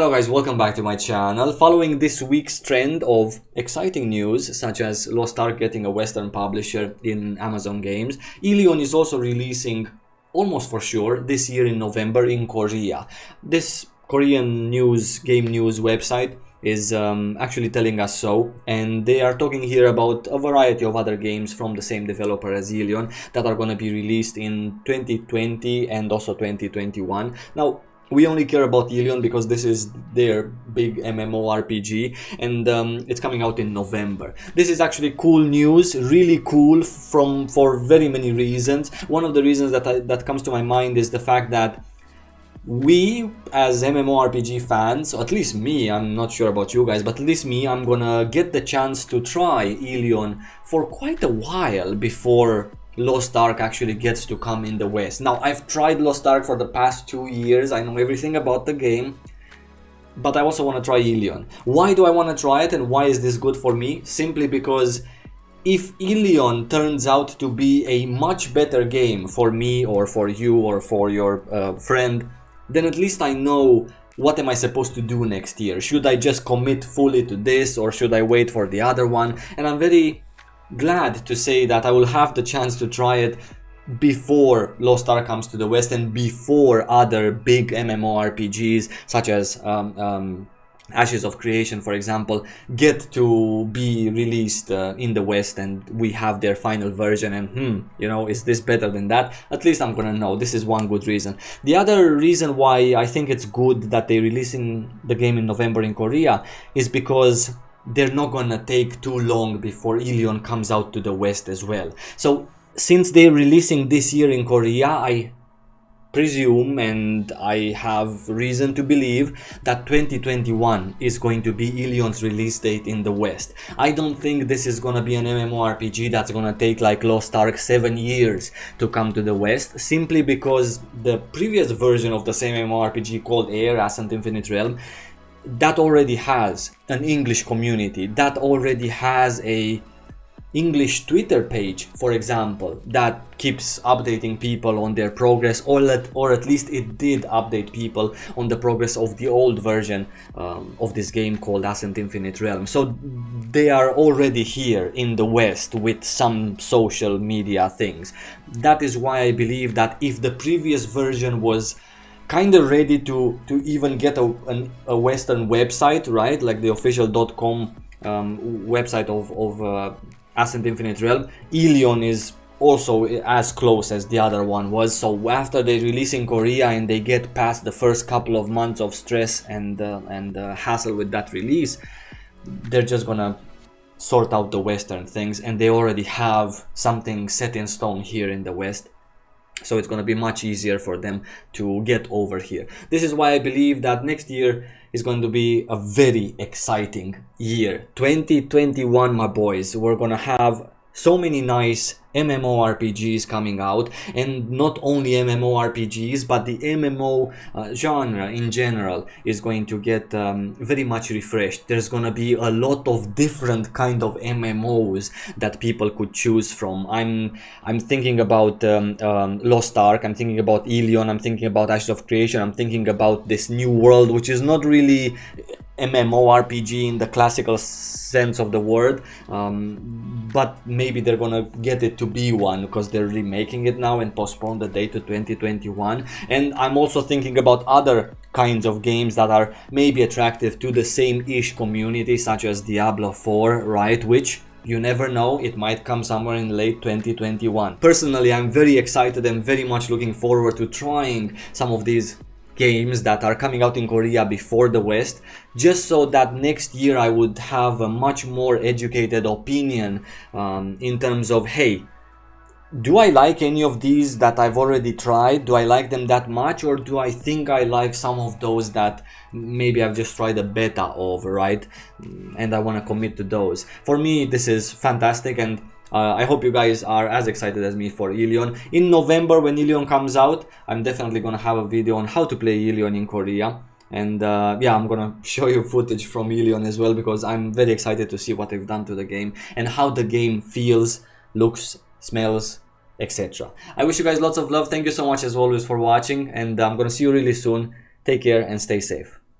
Hello guys, welcome back to my channel. Following this week's trend of exciting news such as Lost Ark getting a Western publisher in Amazon Games, Elyon is also releasing, almost for sure, this year in November in Korea. This Korean game news website is actually telling us so, and they are talking here about a variety of other games from the same developer as Elyon that are going to be released in 2020 and also 2021. Now, we only care about Elyon because this is their big MMORPG, and it's coming out in November. This is actually cool news, really cool for very many reasons. One of the reasons that comes to my mind is the fact that we as MMORPG fans, or at least me, I'm not sure about you guys, but at least me, I'm gonna get the chance to try Elyon for quite a while before Lost Ark actually gets to come in the West. Now, I've tried Lost Ark for the past 2 years. I know everything about the game, but I also want to try Elyon. Why do I want to try it, and why is this good for me? Simply because if Elyon turns out to be a much better game for me or for you or for your friend, then at least I know what am I supposed to do next year. Should I just commit fully to this, or should I wait for the other one? And I'm very glad to say that I will have the chance to try it before Lost Ark comes to the West and before other big MMORPGs such as Ashes of Creation, for example, get to be released in the West, and we have their final version, and you know, is this better than that? At least I'm gonna know. This is one good reason. The other reason why I think it's good that they're releasing the game in November in Korea is because they're not gonna take too long before Elyon comes out to the West as well. So since they're releasing this year in Korea, I presume and I have reason to believe that 2021 is going to be Elyon's release date in the West. I don't think this is gonna be an MMORPG that's gonna take like Lost Ark 7 years to come to the West, simply because the previous version of the same MMORPG called Ascent Infinite Realm, that already has an English community, that already has a English Twitter page, for example, that keeps updating people on their progress, or at least it did update people on the progress of the old version of this game called Ascent Infinite Realm. So they are already here in the West with some social media things. That is why I believe that if the previous version was kind of ready to even get a Western website, right, like the official .com website of Ascent Infinite Realm, Elyon is also as close as the other one was. So after they release in Korea and they get past the first couple of months of stress and hassle with that release, they're just gonna sort out the Western things, and they already have something set in stone here in the West. So it's going to be much easier for them to get over here. This is why I believe that next year is going to be a very exciting year. 2021, my boys. We're going to have so many nice MMORPGs coming out, and not only MMORPGs, but the MMO genre in general is going to get very much refreshed. There's gonna be a lot of different kind of MMOs that people could choose from. I'm thinking about Lost Ark, I'm thinking about Elyon, I'm thinking about Ashes of Creation, I'm thinking about this new world, which is not really MMORPG in the classical sense of the word, but maybe they're gonna get it to be one because they're remaking it now and postpone the date to 2021. And I'm also thinking about other kinds of games that are maybe attractive to the same-ish community, such as Diablo 4, right, which you never know, it might come somewhere in late 2021. Personally, I'm very excited and very much looking forward to trying some of these games that are coming out in Korea before the West, just so that next year I would have a much more educated opinion in terms of, hey, do I like any of these that I've already tried? Do I like them that much, or do I think I like some of those that maybe I've just tried a beta of, right? And I want to commit to those. For me, this is fantastic, and I hope you guys are as excited as me for Elyon. In November, when Elyon comes out, I'm definitely gonna have a video on how to play Elyon in Korea. And yeah, I'm gonna show you footage from Elyon as well, because I'm very excited to see what they've done to the game and how the game feels, looks, smells, etc. I wish you guys lots of love. Thank you so much as always for watching, and I'm gonna see you really soon. Take care and stay safe.